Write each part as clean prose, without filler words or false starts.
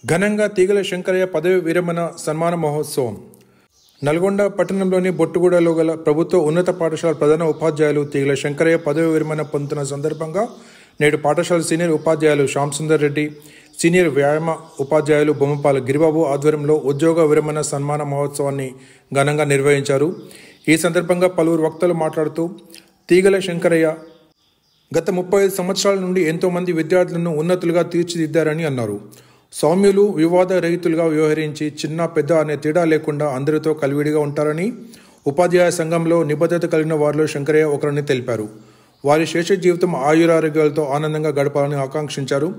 ఘనంగా తీగల శంకరయ్య పదవి విరమణ సన్మాన మహోత్సవం నల్గొండ పట్టణంలోని బొట్టుగూడలో గల ప్రభుత్వ ఉన్నత పాఠశాల ప్రధాన ఉపాధ్యాయులు తీగల శంకరయ్య పదవి విరమణ పొందుతున్న సందర్భంగా నేడు పాఠశాల సీనియర్ ఉపాధ్యాయులు శ్యామ్ సుందర్ రెడ్డి, సీనియర్ వ్యాయామ ఉపాధ్యాయులు బొమ్మపాల గిరిబాబు ఆధ్వర్యంలో ఉద్యోగ విరమణ సన్మాన మహోత్సవాన్ని ఘనంగా నిర్వహించారు. ఈ సందర్భంగా పలువురు వక్తలు మాట్లాడుతూ తీగల శంకరయ్య గత 35 సంవత్సరాల నుండి ఎంతోమంది విద్యార్థులను ఉన్నతులుగా తీర్చిదిద్దారని అన్నారు. సౌమ్యులు, వివాద రహితులుగా వ్యవహరించి చిన్న పెద్ద అనే తేడా లేకుండా అందరితో కలివిడిగా ఉంటారని, ఉపాధ్యాయ సంఘంలో నిబద్ధత కలిగిన వారిలో శంకరయ్య ఒకరని తెలిపారు. వారి శేష జీవితం ఆయురారోగ్యాలతో ఆనందంగా గడపాలని ఆకాంక్షించారు.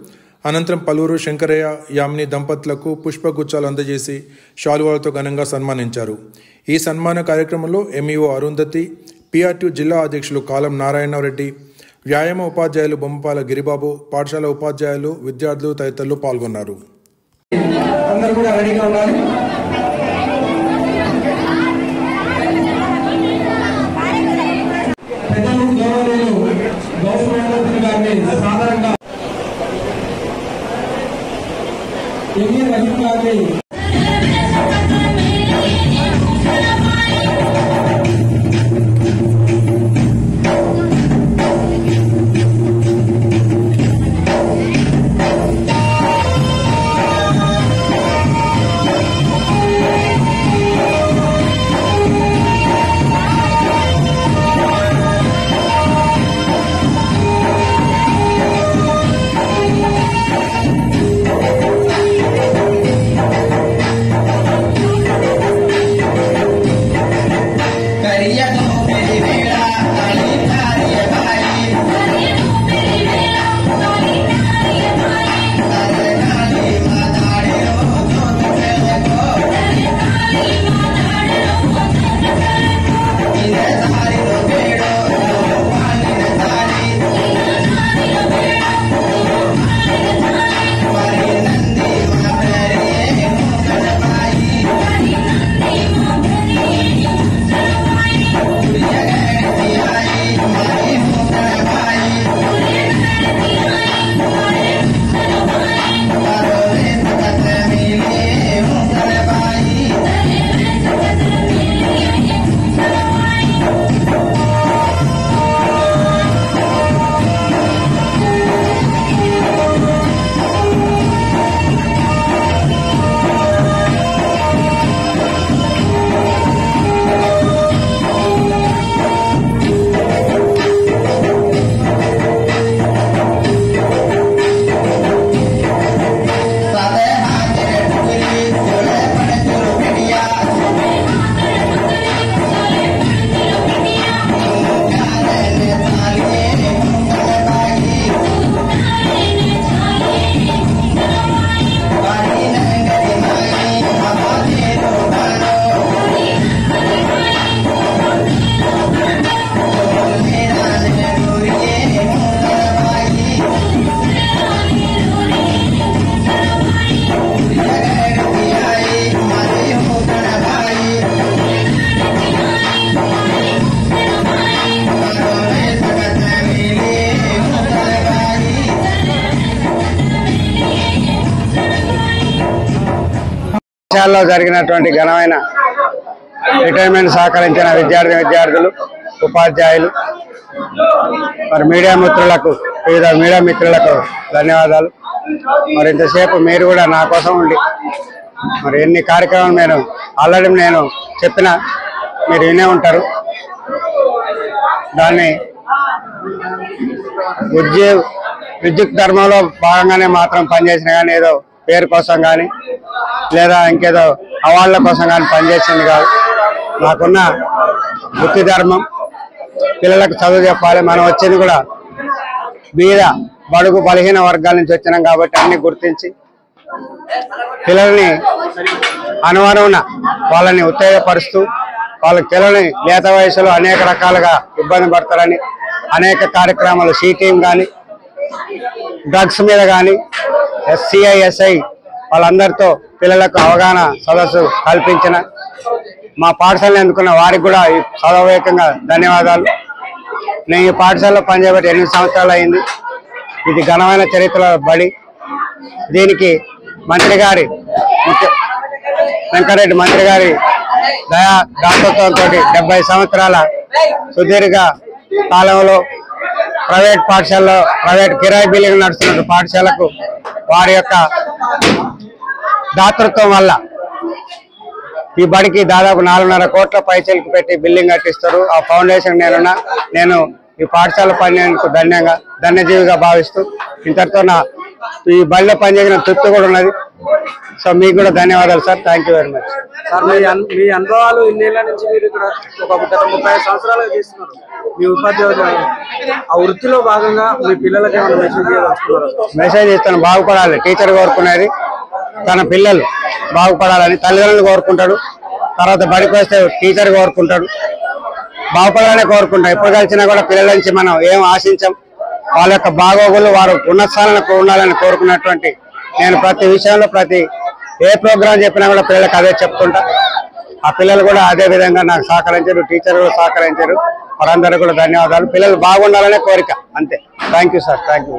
అనంతరం పలువురు శంకరయ్య, యామిని దంపతులకు పుష్పగుచ్చాలు అందజేసి శాలువాలతో ఘనంగా సన్మానించారు. ఈ సన్మాన కార్యక్రమంలో ఎంఈఓ అరుంధతి, PRTU జిల్లా అధ్యక్షులు కాలం నారాయణరెడ్డి, వ్యాయామ ఉపాధ్యాయులు బొమ్మపాల గిరిబాబు, పాఠశాల ఉపాధ్యాయులు, విద్యార్థులు తదితరులు పాల్గొన్నారు. అందరూ కూడా రెడీగా ఉండాలి. పెద్దలు గౌరవనీయులు గారిని సాధారణంగా పాఠశాలలో జరిగినటువంటి ఘనమైన రిటైర్మెంట్ సహకరించిన విద్యార్థులు, ఉపాధ్యాయులు, మరి మీడియా మిత్రులకు, వివిధ మీడియా మిత్రులకు ధన్యవాదాలు. మరి ఇంతసేపు మీరు కూడా నా కోసం ఉండి మరి ఎన్ని కార్యక్రమాలు ఆల్రెడీ నేను చెప్పిన మీరు వినే ఉంటారు. దాన్ని విద్యుత్ ధర్మంలో భాగంగానే మాత్రం పనిచేసిన కానీ ఏదో పేరు కోసం కానీ లేదా ఇంకేదో అవార్డుల కోసం కానీ పనిచేసింది కాదు. నాకున్న వృత్తి ధర్మం పిల్లలకు చదువు చెప్పాలి. మనం వచ్చింది కూడా బీద బడుగు బలహీన వర్గాల నుంచి వచ్చినాం కాబట్టి అన్ని గుర్తించి పిల్లల్ని అనువనువున వాళ్ళని ఉత్తేజపరుస్తూ వాళ్ళకి పిల్లల్ని లేత వయసులో అనేక రకాలుగా ఇబ్బంది పడతారని అనేక కార్యక్రమాలు CTM కానీ డ్రగ్స్ మీద కానీ SCI SI వాళ్ళందరితో పిల్లలకు అవగాహన సదస్సు కల్పించిన మా పాఠశాలను ఎందుకున్న వారికి కూడా సదవేకంగా ధన్యవాదాలు. నేను ఈ పాఠశాలలో పనిచేయబట్టి 8 సంవత్సరాలు అయింది. ఇది ఘనమైన చరిత్ర బడి. దీనికి మంత్రి గారి వెంకరెడ్డి మంత్రి గారి దాతృత్వంతో 70 సంవత్సరాల సుదీర్ఘ కాలంలో ప్రైవేట్ పాఠశాలలో ప్రైవేట్ కిరాయి బిల్డింగ్ నడుస్తున్న పాఠశాలకు వారి యొక్క దాతృత్వం వల్ల ఈ బడికి దాదాపు 4.5 కోట్ల పైసలకు పెట్టి బిల్డింగ్ కట్టిస్తారు. ఆ ఫౌండేషన్ నేను ఈ పాఠశాల పనిచేందుకు ధన్యజీవిగా భావిస్తూ ఇంతటితో ఈ బడిలో పనిచేసిన తృప్తి కూడా ఉన్నది. సో మీకు కూడా ధన్యవాదాలు sir. Thank you very much sir. మీ అనుభవాలు ఇన్నేళ్ల నుంచి మీరు ఇక్కడ ఒక 35 సంవత్సరాలుగా చేస్తున్నారు మీ ఉపాధ్యాయులు. ఆ వృత్తిలో భాగంగా మీ పిల్లలకి ఏమైనా మెసేజ్ ఇస్తాను. బాగుపడాలి. టీచర్ కోరుకునేది తన పిల్లలు బాగుపడాలని తల్లిదండ్రులు కోరుకుంటాడు. తర్వాత బడికి వస్తే టీచర్ కోరుకుంటాడు. బాగుపడాలని కోరుకుంటాం. ఎప్పుడు కలిసినా కూడా పిల్లల నుంచి మనం ఏం ఆశించాం. వాళ్ళ యొక్క బాగోగులు వారు ఉన్నత స్థానాలకు ఉండాలని కోరుకున్నటువంటి నేను ప్రతి విషయంలో ఏ ప్రోగ్రాం చెప్పినా కూడా పిల్లలకు అదే చెప్తుంటా. ఆ పిల్లలు కూడా అదే విధంగా నాకు సహకరించారు. టీచర్ కూడా సహకరించారు. వారందరూ కూడా ధన్యవాదాలు. పిల్లలు బాగుండాలనే కోరిక అంతే. Thank you sir. Thank you.